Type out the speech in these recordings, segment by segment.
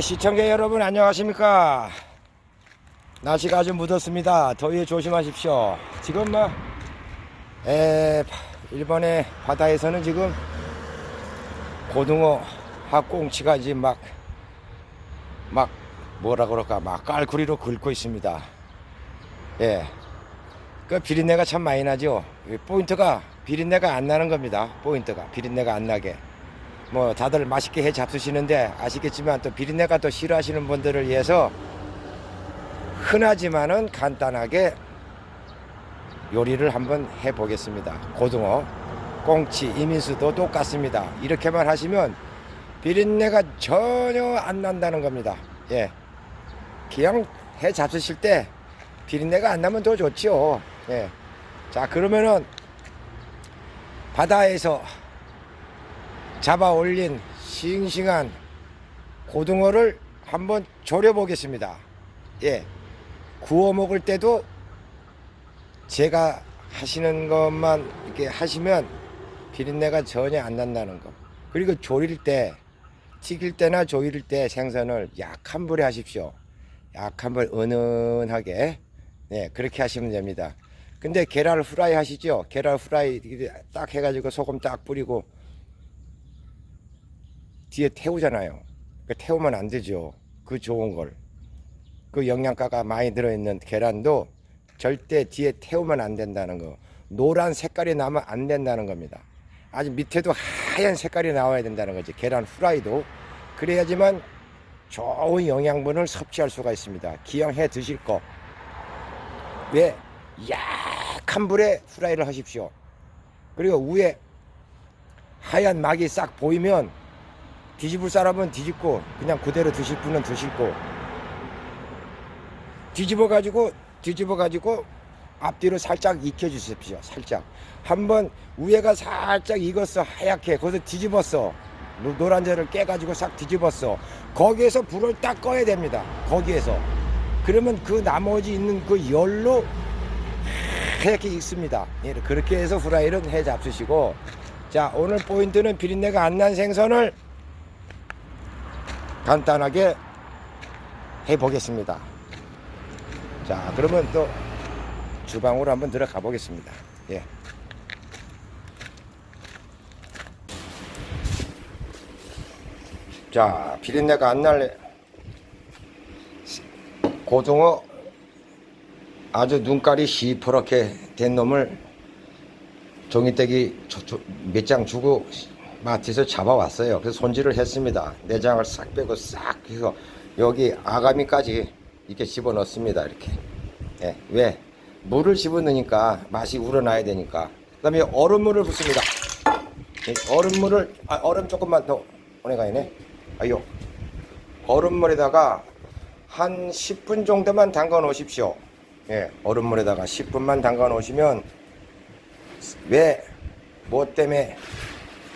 시청자 여러분 안녕하십니까. 날씨가 아주 묻었습니다. 더위에 조심하십시오. 지금 일본의 바다에서는 지금 고등어 학꽁치가 이제 막 뭐라 그럴까 막 깔구리로 긁고 있습니다. 그 비린내가 참 많이 나죠. 포인트가 비린내가 안 나는 겁니다. 포인트가 비린내가 안 나게. 뭐 다들 맛있게 해 잡수시는데 아시겠지만 또 비린내가 또 싫어하시는 분들을 위해서 흔하지만은 간단하게 요리를 한번 해 보겠습니다. 고등어, 꽁치, 이민수도 똑같습니다. 이렇게만 하시면 비린내가 전혀 안 난다는 겁니다. 그냥 해 잡수실 때 비린내가 안 나면 더 좋죠. 자, 그러면은 바다에서 잡아 올린 싱싱한 고등어를 한번 졸여 보겠습니다. 구워 먹을 때도 제가 하시는 것만 이렇게 하시면 비린내가 전혀 안 난다는 거. 그리고 조릴 때, 튀길 때나 조릴 때 생선을 약한 불에 하십시오. 약한 불 은은하게. 그렇게 하시면 됩니다. 근데 계란 후라이 하시죠? 계란 후라이 딱 해가지고 소금 딱 뿌리고 뒤에 태우잖아요. 태우면 안 되죠. 그 좋은 걸. 그 영양가가 많이 들어있는 계란도 절대 뒤에 태우면 안 된다는 거. 노란 색깔이 나면 안 된다는 겁니다. 아주 밑에도 하얀 색깔이 나와야 된다는 거지. 계란 후라이도. 그래야지만 좋은 영양분을 섭취할 수가 있습니다. 기왕 해 드실 거. 왜? 약한 불에 후라이를 하십시오. 그리고 위에 하얀 막이 싹 보이면 뒤집을 사람은 뒤집고 그냥 그대로 드실 분은 드시고 뒤집어 가지고 앞뒤로 살짝 익혀 주십시오. 살짝 한번 위에가 살짝 익었어. 하얗게 거기서 뒤집었어. 노란자를 깨 가지고 싹 뒤집었어. 거기에서 불을 딱 꺼야 됩니다. 거기에서. 그러면 그 나머지 있는 그 열로 하얗게 익습니다. 그렇게 해서 후라이를 해 잡수시고, 자, 오늘 포인트는 비린내가 안 난 생선을 간단하게 해 보겠습니다. 자, 그러면 또 주방으로 한번 들어가 보겠습니다. 자, 비린내가 안 날 고등어 아주 눈깔이 시퍼렇게 된 놈을 종이떼기 몇 장 주고 마트에서 잡아왔어요. 그래서 손질을 했습니다. 내장을 싹 빼고 싹 해서 여기 아가미까지 이렇게 집어넣습니다. 이렇게. 왜? 물을 집어넣으니까 맛이 우러나야 되니까. 그 다음에 얼음물을 붓습니다. 얼음물을 얼음 조금만 더 오네가이네. 아요. 얼음물에다가 한 10분 정도만 담가 놓으십시오. 얼음물에다가 10분만 담가 놓으시면 왜? 뭐 때문에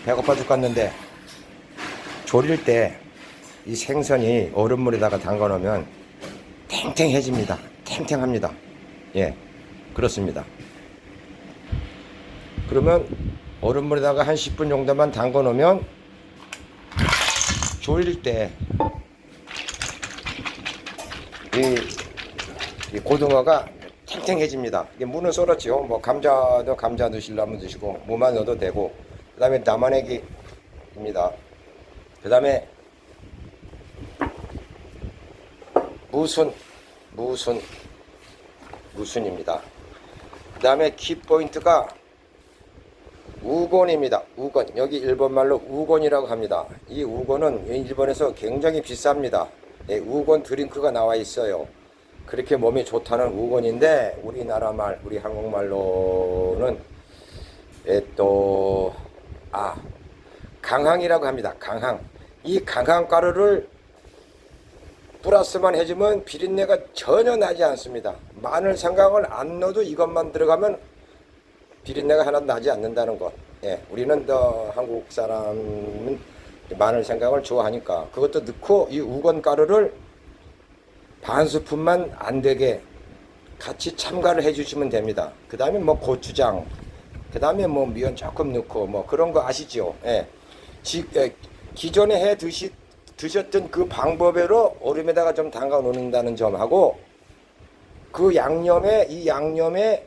배고파 죽겠는데 조릴 때 이 생선이 얼음물에다가 담가 놓으면 탱탱해집니다. 탱탱합니다. 그렇습니다. 그러면 얼음물에다가 한 10분 정도만 담가 놓으면 조릴 때 이 고등어가 탱탱해집니다. 이게 무는 썰었죠. 뭐 감자도 감자 넣으시려면 드시고 무만 넣어도 되고. 그 다음에 남아내기입니다. 그 다음에 무순입니다. 그 다음에 키포인트가 우건입니다. 우건. 여기 일본말로 우건이라고 합니다. 이 우건은 일본에서 굉장히 비쌉니다. 우건 드링크가 나와 있어요. 그렇게 몸에 좋다는 우건인데 우리나라 말, 우리 한국말로는 강황이라고 합니다. 강황. 이 강황가루를 플러스만 해주면 비린내가 전혀 나지 않습니다. 마늘 생강을 안 넣어도 이것만 들어가면 비린내가 하나도 나지 않는다는 것. 우리는 한국 사람은 마늘 생강을 좋아하니까 그것도 넣고 이 우건 가루를 반 스푼만 안 되게 같이 첨가를 해 주시면 됩니다. 그 다음에 뭐 고추장, 그 다음에 뭐 미원 조금 넣고 뭐 그런 거 아시죠? 기존에 해 드셨던 그 방법으로 얼음에다가 좀 담가 놓는다는 점하고 그 양념에 이 양념에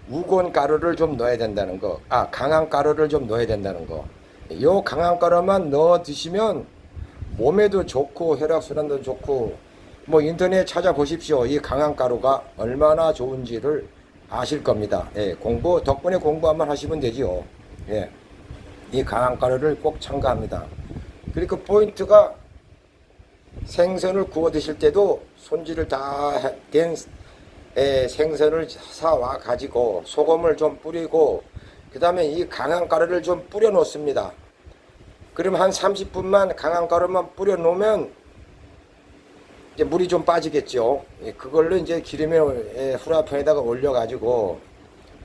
우건 가루를 좀 넣어야 된다는 거. 강황 가루를 좀 넣어야 된다는 거. 요 강황 가루만 넣어 드시면 몸에도 좋고 혈액순환도 좋고 뭐 인터넷 찾아보십시오. 이 강황 가루가 얼마나 좋은지를 아실 겁니다. 예, 덕분에 공부 한번 하시면 되지요. 예, 이 강황 가루를 꼭 첨가합니다. 그리고 포인트가 생선을 구워 드실 때도 손질을 다 된 생선을 사와 가지고 소금을 좀 뿌리고 그 다음에 이 강황 가루를 좀 뿌려 놓습니다. 그럼 한 30분만 강황 가루만 뿌려 놓으면 이제 물이 좀 빠지겠죠. 그걸로 이제 기름에 후라이팬에다가 올려 가지고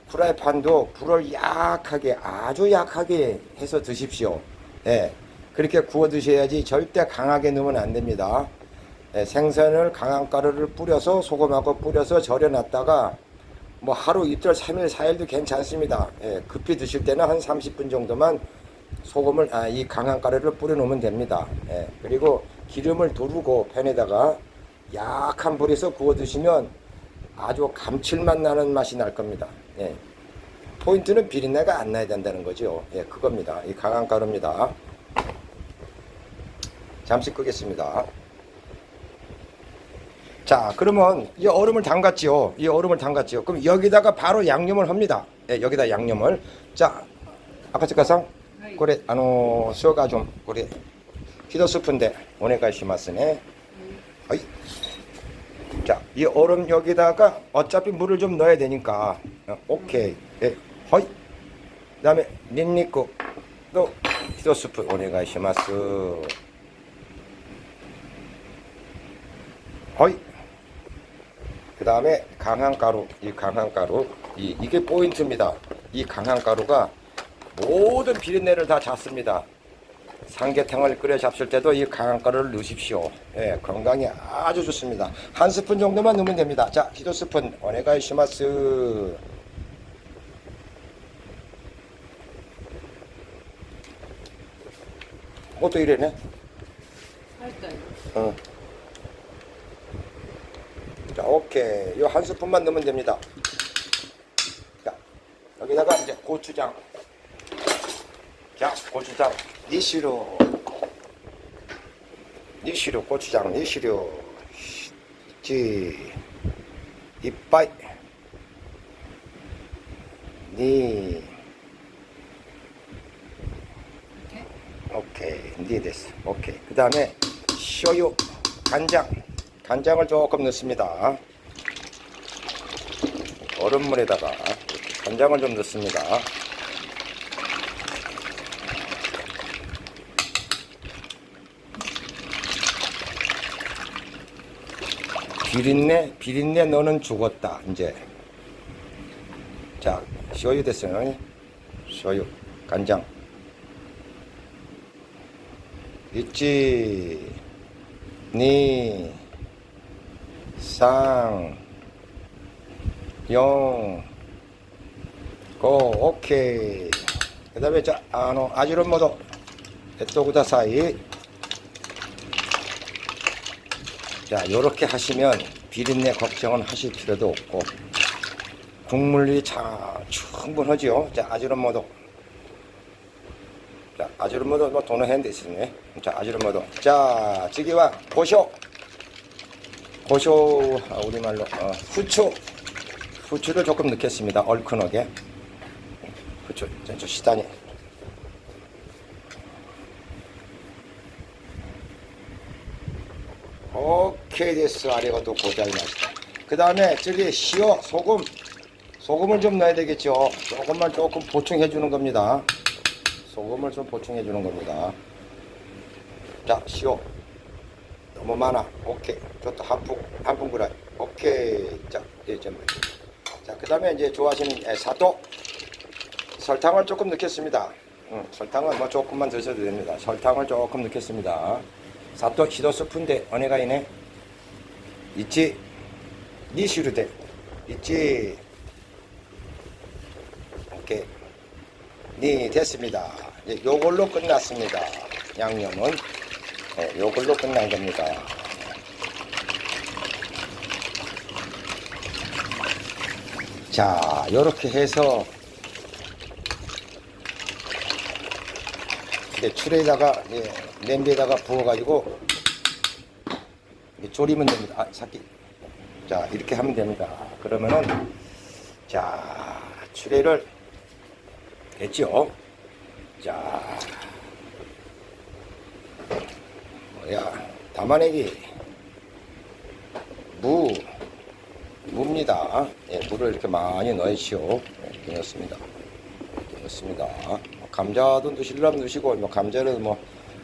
후라이팬도 불을 약하게 아주 약하게 해서 드십시오. 예, 그렇게 구워 드셔야지 절대 강하게 넣으면 안 됩니다. 생선을 강황 가루를 뿌려서 소금하고 뿌려서 절여 놨다가 뭐 하루 이틀 3일 4일도 괜찮습니다. 급히 드실 때는 한 30분 정도만 소금을 이 강황 가루를 뿌려 놓으면 됩니다. 그리고 기름을 두르고 팬에다가 약한 불에서 구워 드시면 아주 감칠맛 나는 맛이 날 겁니다. 포인트는 비린내가 안 나야 된다는 거죠. 그겁니다. 이 강황 가루입니다. 잠시 끄겠습니다. 자, 그러면 이 얼음을 담갔지요. 이 얼음을 담갔지요. 그럼 여기다가 바로 양념을 합니다. 여기다 양념을. 자, 아카츠카상, 그래, 수요가 좀, 그래, 히도 스푼데, 오네가이시마스네. 어이. 자, 이 얼음 여기다가 어차피 물을 좀 넣어야 되니까, 오케이. 허이. 그 다음에, 닌니쿠, 또, 히도 스푼, 오네가이시마스. 허이. 그 다음에 강황가루, 이 강황가루, 이게 포인트입니다. 이 강황가루가 모든 비린내를 다 잡습니다. 삼계탕을 끓여 잡술 때도 이 강황가루를 넣으십시오. 건강에 아주 좋습니다. 한 스푼 정도만 넣으면 됩니다. 자, 히도 스푼, 오네가이시마스. 또 이래네? 자, 오케이. 요 한 스푼만 넣으면 됩니다. 자, 여기다가 이제 고추장. 자, 고추장. 니시루, 고추장, 니시루. 이빠이. 니. 오케이. 니 됐어. 오케이. 그 다음에, 쇼유, 간장. 간장을 조금 넣습니다. 얼음물에다가 간장을 좀 넣습니다. 비린내 너는 죽었다. 이제 자, 쇼유 됐어요. 쇼유, 간장 있지. 니 상, 용, 고, 오케이. 그 다음에, 자, 아지노모토, 에토구다사이. 자, 요렇게 하시면 비린내 걱정은 하실 필요도 없고, 국물이 충분하지요. 자, 아지노모토. 자, 아지노모토, 뭐, 도는 핸드 있으네. 자, 아지노모토. 자, 지기와 고쇼. 고쇼, 우리말로 후추를 조금 넣겠습니다. 얼큰하게 후추 전체 시다니. 오케이 됐어. 아래가도 고자이마시다. 그 다음에 저기 시오, 소금을 좀 넣어야 되겠죠. 조금만 조금 보충해 주는 겁니다. 소금을 좀 보충해 주는 겁니다. 자, 시오 너무 많아. 오케이. 좋다. 한 푼 그래. 오케이. 자, 자, 그 다음에 이제 좋아하시는 사토. 설탕을 조금 넣겠습니다. 설탕은 뭐 조금만 드셔도 됩니다. 설탕을 조금 넣겠습니다. 사토 히도 스푼데, 오네가이네. 있지? 니시루데. 있지? 오케이. 니 됐습니다. 이제 요걸로 끝났습니다. 양념은. 예, 요걸로 끝난 겁니다. 자, 요렇게 해서 이제 추레에다가 냄비에다가 부어가지고 졸이면 됩니다. 아, 새끼. 자, 이렇게 하면 됩니다. 그러면은 자, 추레를 됐죠? 자, 뭐야, 담아내기 무입니다. 예, 물을 이렇게 많이 넣으시오. 이렇게 넣습니다. 이렇게 넣습니다. 감자도 넣으시려면 넣으시고, 뭐 감자를 뭐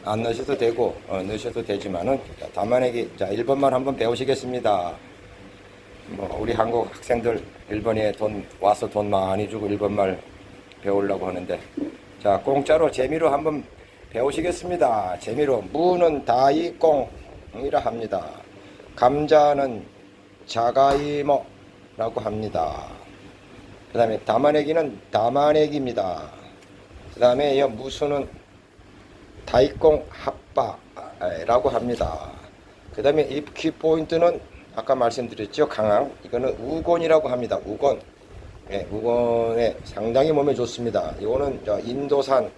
안 넣으셔도 되고, 넣으셔도 되지만은, 자, 담아내기, 자, 1번만 한번 배우시겠습니다. 뭐, 우리 한국 학생들 일본에 와서 돈 많이 주고 일본말 배우려고 하는데, 자, 공짜로 재미로 한번 배우시겠습니다. 재미로. 무는 다이꽁이라 합니다. 감자는 자가이모라고 합니다. 그 다음에 담아내기는 담아내기입니다. 그 다음에 무수는 다이꽁 핫바라고 합니다. 그 다음에 이 키 포인트는 아까 말씀드렸죠. 강황. 이거는 우곤이라고 합니다. 우곤. 예, 우곤에 상당히 몸에 좋습니다. 이거는 인도산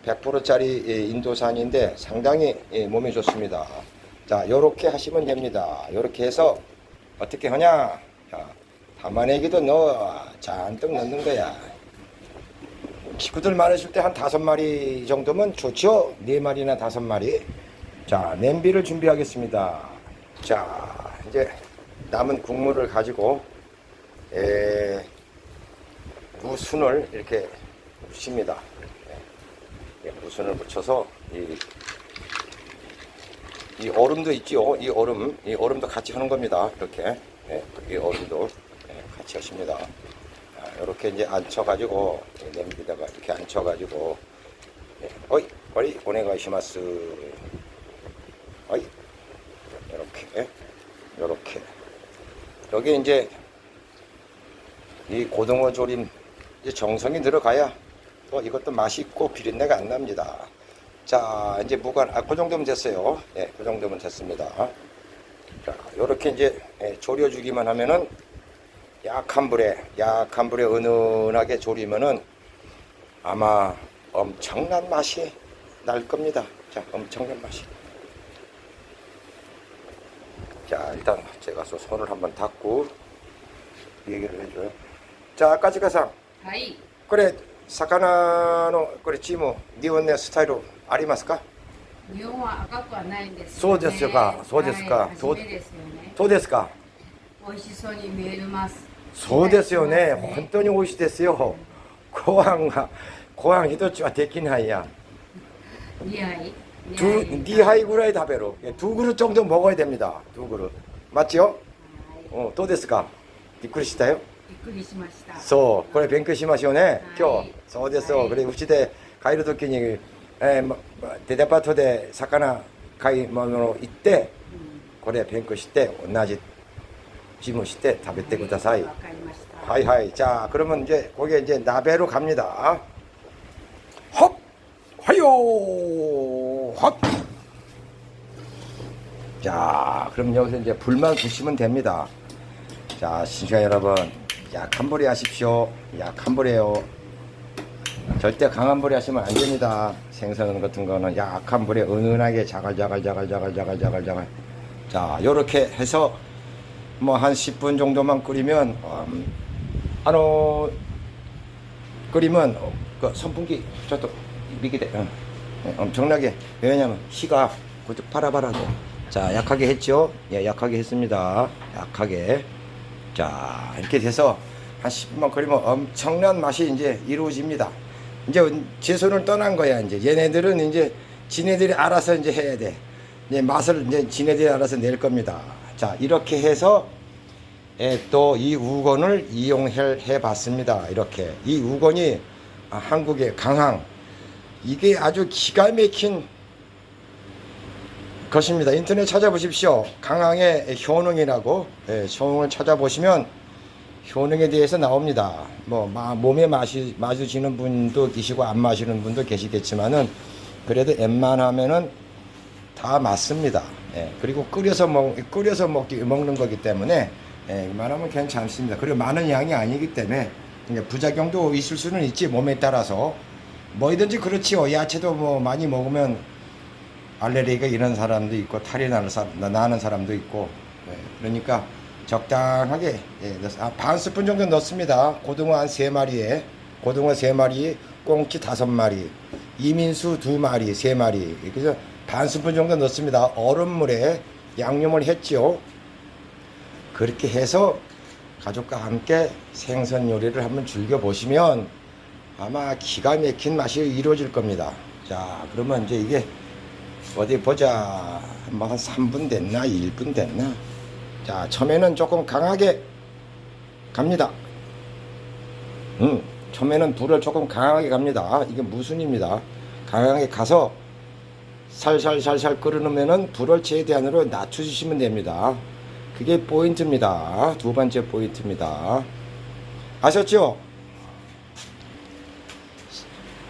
100%짜리 인도산인데 상당히 몸에 좋습니다. 자, 요렇게 하시면 됩니다. 요렇게 해서 어떻게 하냐? 자, 담아내기도 넣어. 잔뜩 넣는 거야. 식구들 많으실 때 한 5마리 정도면 좋죠? 4마리나 5마리. 자, 냄비를 준비하겠습니다. 자, 이제 남은 국물을 가지고 무순을 이렇게 붓습니다. 무순을 묻혀서 이 얼음도 있지요. 이 얼음도 같이 하는 겁니다. 이렇게 이 얼음도 같이 하십니다. 이렇게 이제 앉혀가지고 냄비에다가 이렇게 앉혀가지고 어이 오네가시마스 어이 이렇게 여기 이제 이 고등어 조림 이제 정성이 들어가야 또 이것도 맛이 있고 비린내가 안 납니다. 자, 이제 무간 그 정도면 됐어요. 예, 그 정도면 됐습니다. 자, 요렇게 이제 졸여주기만 하면은 약한 불에 은은하게 졸이면은 아마 엄청난 맛이 날 겁니다. 자, 엄청난 맛이. 자, 일단 제가 손을 한번 닦고 얘기를 해줘요. 자, 까지가상. 하이. 그래, 사카나노 그래 지모 니온네 스타일로 아리마스까? 日本は赤くはないんですそうですかそうですかはい、初めですよね。そうですか。美味しそうに見えます。そうですよね。いただきます本当に美味しいですよ。ご飯一つはできないや。 2杯 2杯ぐらい食べる。두 그릇 정도 먹어야 됩니다. 두 그릇. 맞지요? はい、どうですか？びっくりしたよ。びっくりしました。そう、これ勉強しましょうね。今はい日。そうですよ。はいこれうちで帰るときに、デパートで魚買い物行ってこれ勉強して同じジムして食べてください。わかりました。 하이하이. 자, 그러면 이제 거기에 이제 나베로 갑니다. 헛! 하요! 헛! 자, 그럼 여기서 이제 불만 붙이면 됩니다. 자, 시청자 여러분, 약한 불에 하십시오. 약한 불에요. 절대 강한 불에 하시면 안 됩니다. 생선 같은 거는 약한 불에 은은하게 자갈자갈. 자, 요렇게 해서 뭐 한 10분 정도만 끓이면 끓이면 그 선풍기 저쪽 미기대 엄청나게. 왜냐면 희가 그쪽 파라바라도. 자, 약하게 했죠. 예, 약하게 했습니다. 약하게. 자, 이렇게 돼서 한 10분만 끓이면 엄청난 맛이 이제 이루어집니다. 이제 제 손을 떠난 거야. 이제 얘네들은 이제 지네들이 알아서 이제 해야 돼. 이제 맛을 이제 지네들이 알아서 낼 겁니다. 자, 이렇게 해서 또 이 우건을 이용해 봤습니다. 이렇게 이 우건이 한국의 강황, 이게 아주 기가 막힌 것입니다. 인터넷 찾아보십시오. 강황의 효능이라고. 효능을 찾아보시면 효능에 대해서 나옵니다. 뭐 몸에 마시는 분도 계시고 안 마시는 분도 계시겠지만은 그래도 웬만하면은 다 맞습니다. 예, 그리고 끓여서 먹는 거기 때문에 예, 이만하면 괜찮습니다. 그리고 많은 양이 아니기 때문에 이제 부작용도 있을 수는 있지, 몸에 따라서. 뭐든지 그렇지요. 야채도 뭐 많이 먹으면 알레르기가 이런 사람도 있고 탈이 나는 사람도 있고. 예, 그러니까 적당하게 반 스푼 정도 넣습니다. 고등어 한 3마리에 고등어 3마리, 꽁치 5마리, 이민수 2마리, 3마리. 그래서 반 스푼 정도 넣습니다. 얼음물에 양념을 했지요. 그렇게 해서 가족과 함께 생선 요리를 한번 즐겨보시면 아마 기가 막힌 맛이 이루어질 겁니다. 자, 그러면 이제 이게 어디 보자. 한 3분 됐나? 1분 됐나? 자, 처음에는 조금 강하게 갑니다. 처음에는 불을 조금 강하게 갑니다. 이게 무순입니다. 강하게 가서 살살살살 끓으면은 불을 최대한으로 낮춰주시면 됩니다. 그게 포인트입니다. 두 번째 포인트입니다. 아셨죠?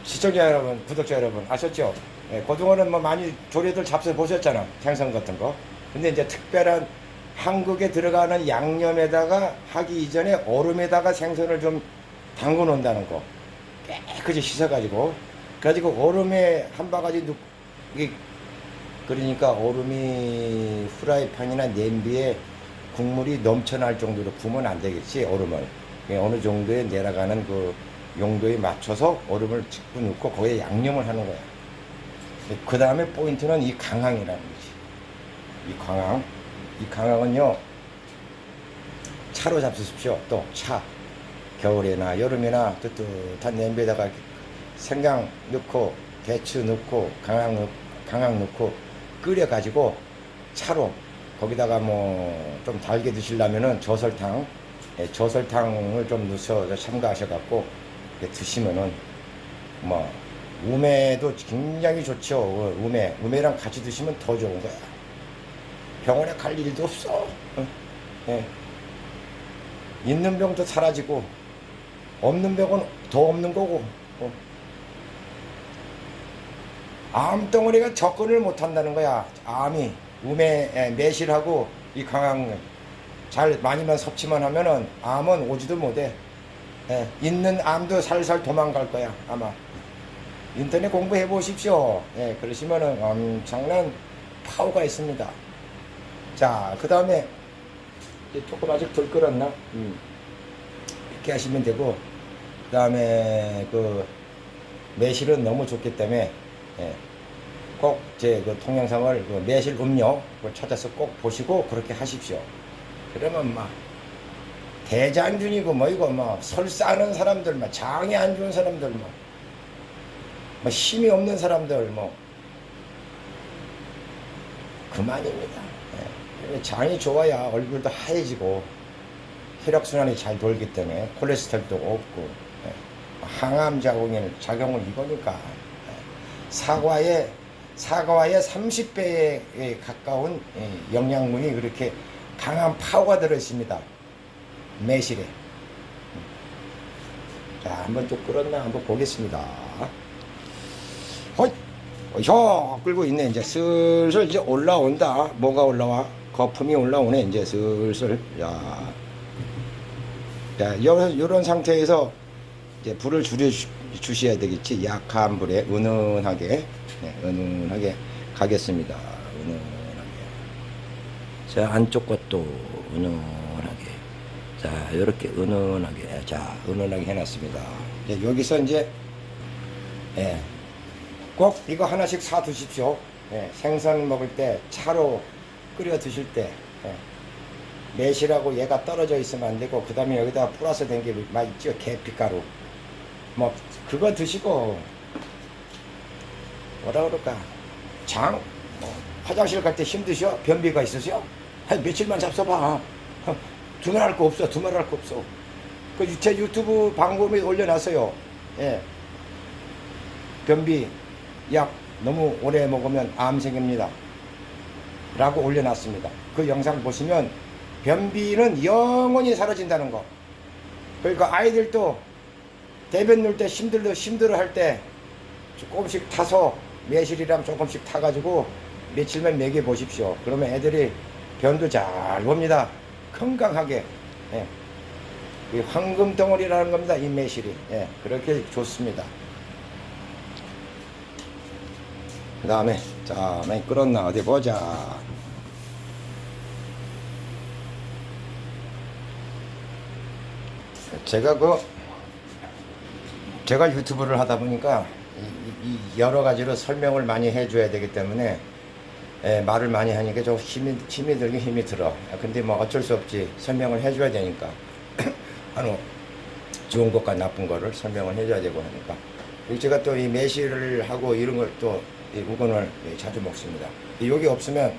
시청자 여러분, 구독자 여러분, 아셨죠? 예, 그동안은 뭐 많이 조리들 잡숴 보셨잖아. 생선 같은 거. 근데 이제 특별한 한국에 들어가는 양념에다가 하기 이전에 얼음에다가 생선을 좀 담궈 놓는다는 거. 깨끗이 씻어가지고. 그래가지고 얼음에 한 바가지 그러니까 얼음이 후라이팬이나 냄비에 국물이 넘쳐날 정도로 부으면 안 되겠지, 얼음을. 어느 정도에 내려가는 그 용도에 맞춰서 얼음을 짚고 넣고 거기에 양념을 하는 거야. 그 다음에 포인트는 이 강황이라는 거지. 이 강황. 이 강황은요, 차로 잡수십시오. 또 차. 겨울이나 여름이나 뜨뜻한 냄비에다가 생강 넣고 대추 넣고 강황 넣고 끓여가지고 차로, 거기다가 뭐 좀 달게 드시려면은 저설탕을 좀 넣어서 첨가하셔갖고 드시면은 뭐 우메도 굉장히 좋죠. 우메랑 같이 드시면 더 좋은 거야. 병원에 갈 일도 없어. 예. 있는 병도 사라지고 없는 병은 더 없는 거고. 암덩어리가 접근을 못 한다는 거야. 암이 매실하고 이 강황 잘 많이만 섭취만 하면은 암은 오지도 못해. 예, 있는 암도 살살 도망갈 거야 아마. 인터넷 공부해 보십시오. 예, 그러시면은 엄청난 파워가 있습니다. 자, 그 다음에 조금 아직 덜 끓었나? 이렇게 하시면 되고, 그 다음에 그 매실은 너무 좋기 때문에 예, 꼭 제 그 동영상을 그 매실 음료 찾아서 꼭 보시고 그렇게 하십시오. 그러면 막 대장균이고 뭐이고 뭐 설사하는 사람들, 뭐 장이 안 좋은 사람들, 뭐 힘이 없는 사람들 뭐 그만입니다. 예. 장이 좋아야 얼굴도 하얘지고 혈액순환이 잘 돌기 때문에 콜레스테롤도 없고 예. 항암 작용을 이거니까. 사과의 30배에 가까운 영양분이 그렇게 강한 파워가 들어있습니다. 매실에. 자, 한번 또 끓었나 한번 보겠습니다. 끓고 있네. 이제 슬슬 이제 올라온다. 뭐가 올라와? 거품이 올라오네. 이제 슬슬. 자, 요런 상태에서 이제 불을 주셔야 되겠지. 약한 불에 은은하게, 은은하게 가겠습니다. 은은하게. 자, 안쪽 것도 은은하게. 자, 이렇게 은은하게. 자, 은은하게 해놨습니다. 이제 여기서 이제, 꼭 이거 하나씩 사 두십시오. 생선 먹을 때, 차로 끓여 드실 때, 매실하고 얘가 떨어져 있으면 안 되고, 그 다음에 여기다 플러스 된 게 많이 있죠. 계피가루. 뭐 그거 드시고 뭐라 그럴까, 화장실 갈 때 힘드셔? 변비가 있으세요? 한 며칠만 잡숴봐. 두말할 거 없어. 제 유튜브 방송에 올려놨어요. 변비 약 너무 오래 먹으면 암 생깁니다 라고 올려놨습니다. 그 영상 보시면 변비는 영원히 사라진다는 거. 그러니까 아이들도 대변 넣을 때 힘들어 할 때 조금씩 타서 매실이랑 조금씩 타가지고 며칠만 먹여 보십시오. 그러면 애들이 변도 잘 봅니다. 건강하게. 예. 이 황금 덩어리라는 겁니다. 이 매실이. 예. 그렇게 좋습니다. 그 다음에 자 많이 끓었나 어디 보자. 제가 유튜브를 하다 보니까 이 여러 가지로 설명을 많이 해줘야 되기 때문에 말을 많이 하니까 좀 힘이 들긴 힘이 들어. 근데 뭐 어쩔 수 없지. 설명을 해줘야 되니까. 좋은 것과 나쁜 거를 설명을 해줘야 되고 하니까. 그리고 제가 또 이 매실을 하고 이런 걸 또 우건을 자주 먹습니다. 여기 없으면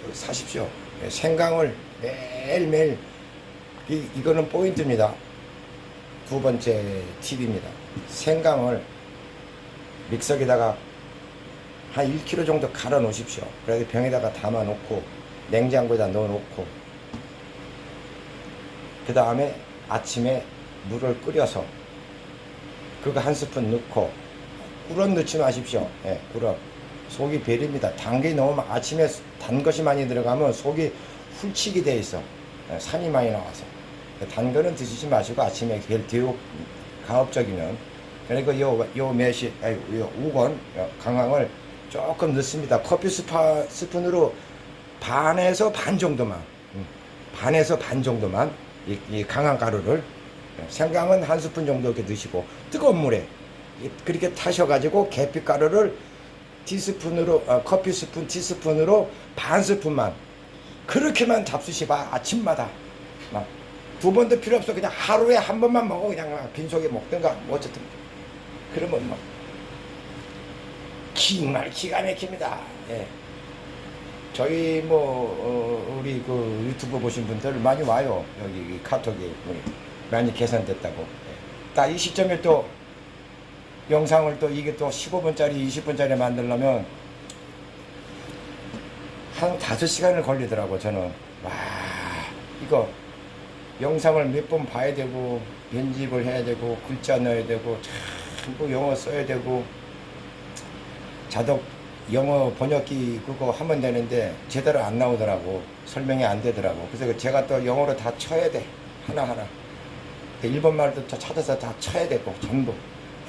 저기 사십시오. 생강을 매일매일 이거는 포인트입니다. 두 번째 팁입니다. 생강을 믹서기다가 한 1kg 정도 갈아 놓으십시오. 그래서 병에다가 담아 놓고 냉장고에다 넣어 놓고 그 다음에 아침에 물을 끓여서 그거 한 스푼 넣고 꿀은 넣지 마십시오. 예, 꿀은 속이 베립니다. 단 게 너무 아침에 단 것이 많이 들어가면 속이 훌치게 돼 있어. 예, 산이 많이 나와서 단 거는 드시지 마시고 아침에 별 가급적이면 그리고 요 매실 요 우건 강황을 조금 넣습니다. 커피 스푼으로 반에서 반 정도만 이 강황 가루를 생강은 한 스푼 정도 이렇게 넣으시고 뜨거운 물에 그렇게 타셔가지고 계피 가루를 티스푼으로 커피 스푼 티스푼으로 반 스푼만 그렇게만 잡수시봐. 아침마다 막 두 번도 필요 없어. 그냥 하루에 한 번만 먹어. 그냥 막 빈속에 먹든가 뭐 어쨌든 그러면 뭐 정말 기가 막힙니다. 예. 저희 우리 그 유튜브 보신 분들 많이 와요. 여기 카톡에 많이 개선됐다고. 예. 딱 이 시점에 또 영상을 또 이게 또 15분짜리 20분짜리 만들려면 한 5시간을 걸리더라고. 저는 와 이거 영상을 몇 번 봐야 되고 편집을 해야 되고 글자 넣어야 되고 전부 영어 써야 되고 자동 영어 번역기 그거 하면 되는데 제대로 안 나오더라고. 설명이 안 되더라고. 그래서 제가 또 영어로 다 쳐야 돼. 하나하나. 일본말도 다 찾아서 다 쳐야 되고 전부.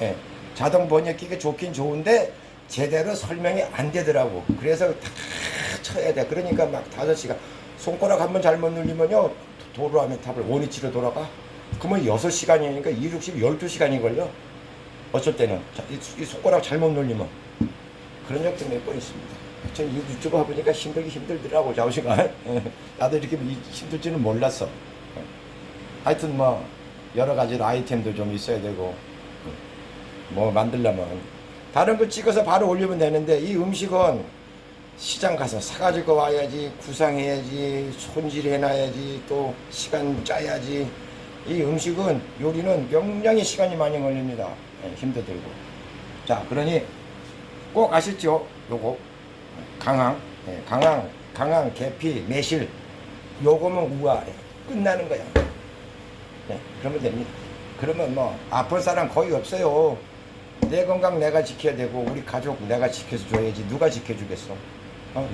예. 자동 번역기가 좋긴 좋은데 제대로 설명이 안 되더라고. 그래서 다 쳐야 돼. 그러니까 막 5시간. 손가락 한번 잘못 눌리면요. 도로하면 탑을 원위치로 돌아가. 그러면 6시간이니까 2, 60, 12시간이 걸려. 어쩔 때는. 이 손가락 잘못 눌리면. 그런 적도 몇 번 있습니다. 전 유튜브 해보니까 힘들더라고, 자우시간. 나도 이렇게 힘들지는 몰랐어. 하여튼 뭐, 여러 가지 아이템도 좀 있어야 되고, 뭐 만들려면. 다른 거 찍어서 바로 올리면 되는데, 이 음식은 시장 가서 사가지고 와야지, 구상해야지, 손질해놔야지, 또 시간 짜야지. 이 음식은, 요리는 굉장히 시간이 많이 걸립니다. 힘도 들고. 자, 그러니, 꼭 아셨죠? 요거 강황, 강황, 계피, 매실 요거면 우아해. 끝나는 거야. 네, 그러면 됩니다. 그러면 뭐 아픈 사람 거의 없어요. 내 건강 내가 지켜야 되고 우리 가족 내가 지켜줘야지. 누가 지켜주겠어?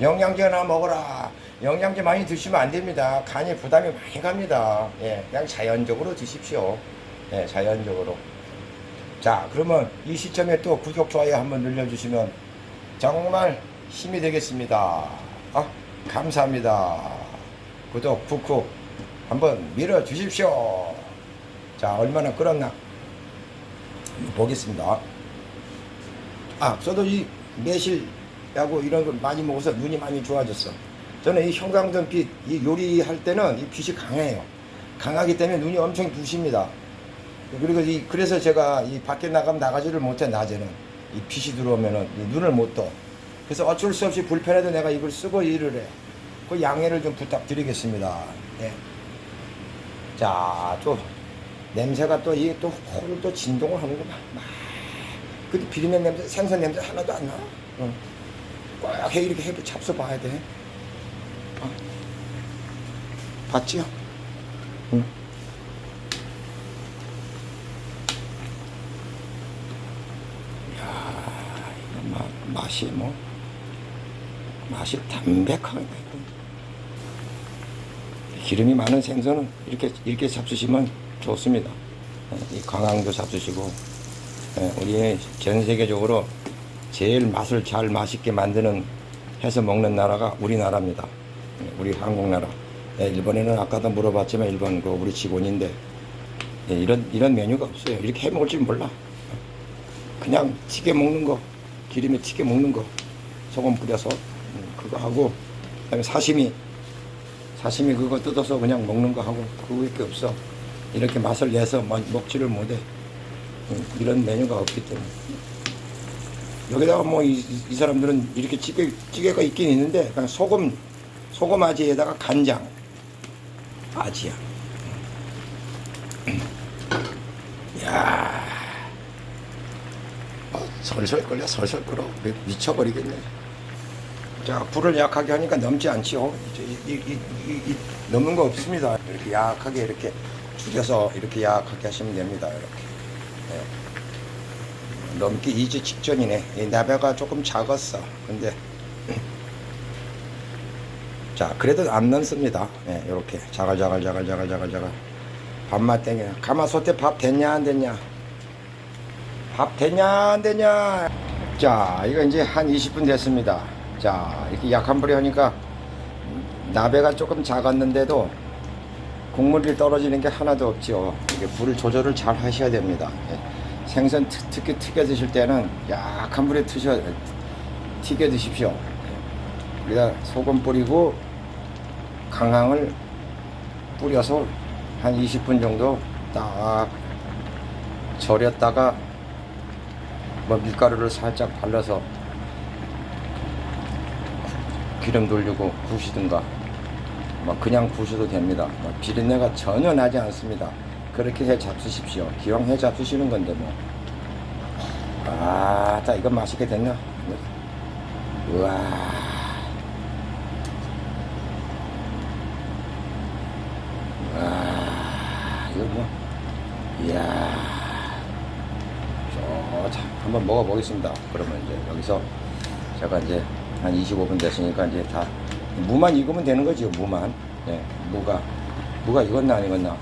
영양제 하나 먹어라. 영양제 많이 드시면 안 됩니다. 간이 부담이 많이 갑니다. 예, 그냥 자연적으로 드십시오. 예, 자연적으로. 자, 그러면 이 시점에 또 구독, 좋아요 한번 눌러주시면 정말 힘이 되겠습니다. 감사합니다. 구독, 쿡쿡 한번 밀어주십시오. 자, 얼마나 끓었나 보겠습니다. 저도 이 매실하고 이런 걸 많이 먹어서 눈이 많이 좋아졌어. 저는 이 형광등빛 이 요리할 때는 이 빛이 강해요. 강하기 때문에 눈이 엄청 부십니다. 그리고 그래서 제가 이 밖에 나가면 나가지를 못해. 낮에는 이 빛이 들어오면은 눈을 못 떠. 그래서 어쩔 수 없이 불편해도 내가 이걸 쓰고 일을 해. 그 양해를 좀 부탁드리겠습니다. 네. 자, 또 냄새가 또 이게 또 코를 또 진동을 하는구만. 근데 비린내 냄새, 생선 냄새 하나도 안 나. 꼭 이렇게 잡숴 봐야 돼. 봤지요? 응. 맛이 뭐 맛이 담백하게. 기름이 많은 생선은 이렇게 잡수시면 좋습니다. 이 강황도 잡수시고, 우리 전 세계적으로 제일 맛을 잘 맛있게 만드는 해서 먹는 나라가 우리나라입니다. 우리 한국 나라. 일본에는 아까도 물어봤지만 일본 그 우리 직원인데 이런 메뉴가 없어요. 이렇게 해 먹을 줄 몰라. 그냥 튀겨 먹는 거, 기름에 튀겨 먹는 거, 소금 뿌려서 그거 하고, 그다음에 사시미 그거 뜯어서 그냥 먹는 거 하고 그거밖에 없어. 이렇게 맛을 내서 먹지를 못해. 이런 메뉴가 없기 때문에. 여기다가 뭐 이 사람들은 이렇게 찌개가 있긴 있는데 그냥 소금 아지에다가 간장 아지야. 야, 설설 끓어 미쳐버리겠네. 자, 불을 약하게 하니까 넘지 않지요. 넘는 거 없습니다. 이렇게 약하게 이렇게 줄여서 이렇게 약하게 하시면 됩니다. 이렇게. 넘기 이제 직전이네. 이 나베가 조금 작았어. 근데 자, 그래도 안 넣습니다. 이렇게 자갈자갈 밥맛 땡겨. 가마솥에 밥 됐냐 안 됐냐? 밥 됐냐 안 됐냐? 자, 이거 이제 한 20분 됐습니다. 자, 이렇게 약한 불에 하니까 나베가 조금 작았는데도 국물이 떨어지는 게 하나도 없죠. 이게 불 조절을 잘 하셔야 됩니다. 생선 특히 튀겨 드실 때는 약한 불에 튀겨 드십시오. 여기다 소금 뿌리고 강황을 뿌려서 한 20분 정도 딱 절였다가 뭐 밀가루를 살짝 발라서 기름 돌리고 구우시든가 뭐 그냥 구우셔도 됩니다. 뭐 비린내가 전혀 나지 않습니다. 그렇게 해 잡수십시오. 기왕 해 잡수시는 건데 뭐. 자, 이건 맛있게 됐나? 우와. 이거 뭐. 이야. 자, 한번 먹어보겠습니다. 그러면 이제 여기서 제가 이제 한 25분 됐으니까 이제 다 무만 익으면 되는 거죠. 무만. 무가 익었나 안 익었나?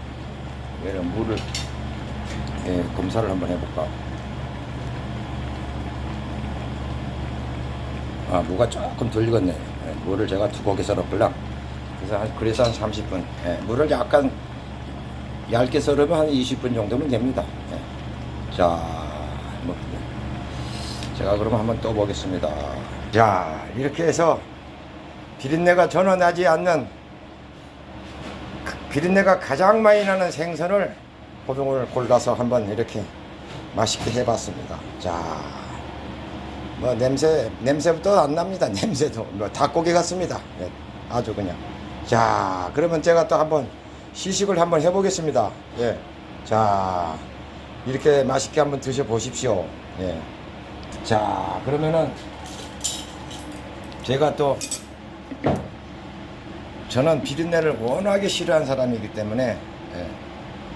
얘는 무를 검사를 한번 해볼까. 무가 조금 덜 익었네. 무를 제가 두껍게 썰었걸랑. 그래서 한 30분. 무를 약간 얇게 썰으면 한 20분 정도면 됩니다. 자, 뭐 제가 그러면 한번 또 보겠습니다. 자, 이렇게 해서 비린내가 전혀 나지 않는, 비린내가 가장 많이 나는 생선을 고등을 골라서 한번 이렇게 맛있게 해봤습니다. 자, 뭐 냄새부터 안 납니다. 냄새도 뭐 닭고기 같습니다. 아주 그냥. 자, 그러면 제가 또 한번 시식을 한번 해보겠습니다. 자, 이렇게 맛있게 한번 드셔보십시오. 자, 그러면은 제가 또 저는 비린내를 워낙에 싫어하는 사람이기 때문에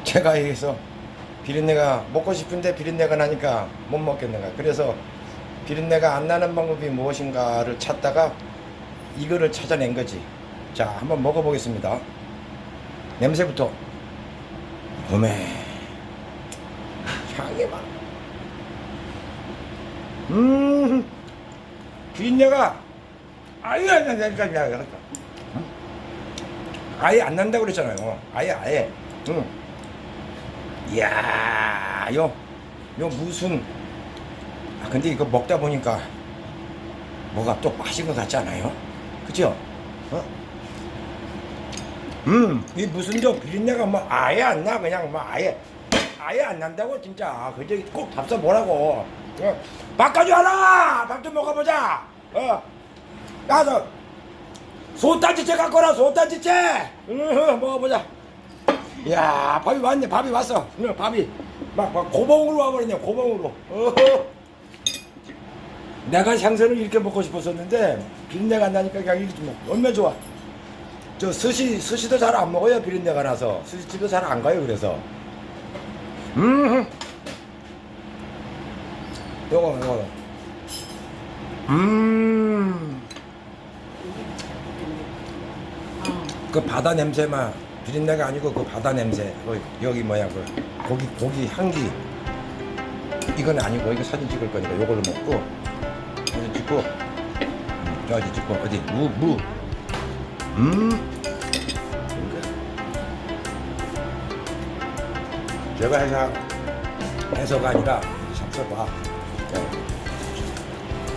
제가 여기서 비린내가 먹고 싶은데 비린내가 나니까 못 먹겠는 거야. 그래서 비린내가 안 나는 방법이 무엇인가를 찾다가 이거를 찾아낸 거지. 자, 한번 먹어보겠습니다. 냄새부터. 오메, 향이 막. 비린내가 아예 안 난다고 그랬잖아요. 아예. 이야, 요 무슨. 근데 이거 먹다 보니까 뭐가 또 맛인 것 같지 않아요? 그죠? 이 무슨 저 비린내가 뭐 아예 안 나. 그냥 뭐 아예 안 난다고 진짜. 그저 꼭 답사 뭐라고. 밥 가져와라. 밥 좀 먹어보자. 야, 저 소따지째 갖고 와라. 소따지째. 먹어보자. 이야, 밥이 왔네. 밥이 왔어. 밥이 막 고봉으로 와버리네. 고봉으로. 내가 생선을 이렇게 먹고 싶었었는데 비린내가 안 나니까 그냥 이렇게 먹고 얼마나 좋아. 저 스시도 잘 안 먹어요. 비린내가 나서 스시집도 잘 안 가요. 그래서 요거 그 바다 냄새만 비린내가 아니고 그 바다 냄새. 그 여기 뭐야 그 고기 향기. 이건 아니고 이거 사진 찍을 거니까 요걸로 먹고 사진 찍고 저기 찍고 어디 무. 제가 해서가 아니라 잡숴봐.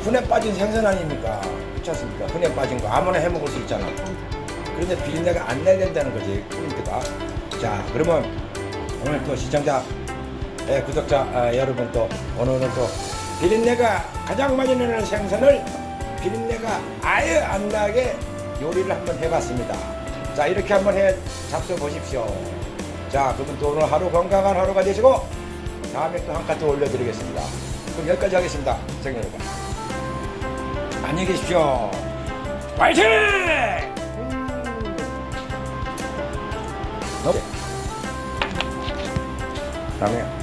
흔해 빠진 생선 아닙니까? 그렇지 않습니까? 흔해 빠진 거 아무나 해 먹을 수 있잖아. 그런데 비린내가 안 나야 된다는 거지 포인트가. 자, 그러면 오늘 또 시청자, 구독자 여러분 또 오늘은 또 비린내가 가장 많이 나는 생선을 비린내가 아예 안 나게 요리를 한번 해봤습니다. 자, 이렇게 한번 잡숴 보십시오. 자, 그러면 또 오늘 하루 건강한 하루가 되시고 다음에 또 한 칸 더 올려드리겠습니다. 그럼 여기까지 하겠습니다. 시청자 여러분, 안녕히 계십시오. 화이팅! 다음에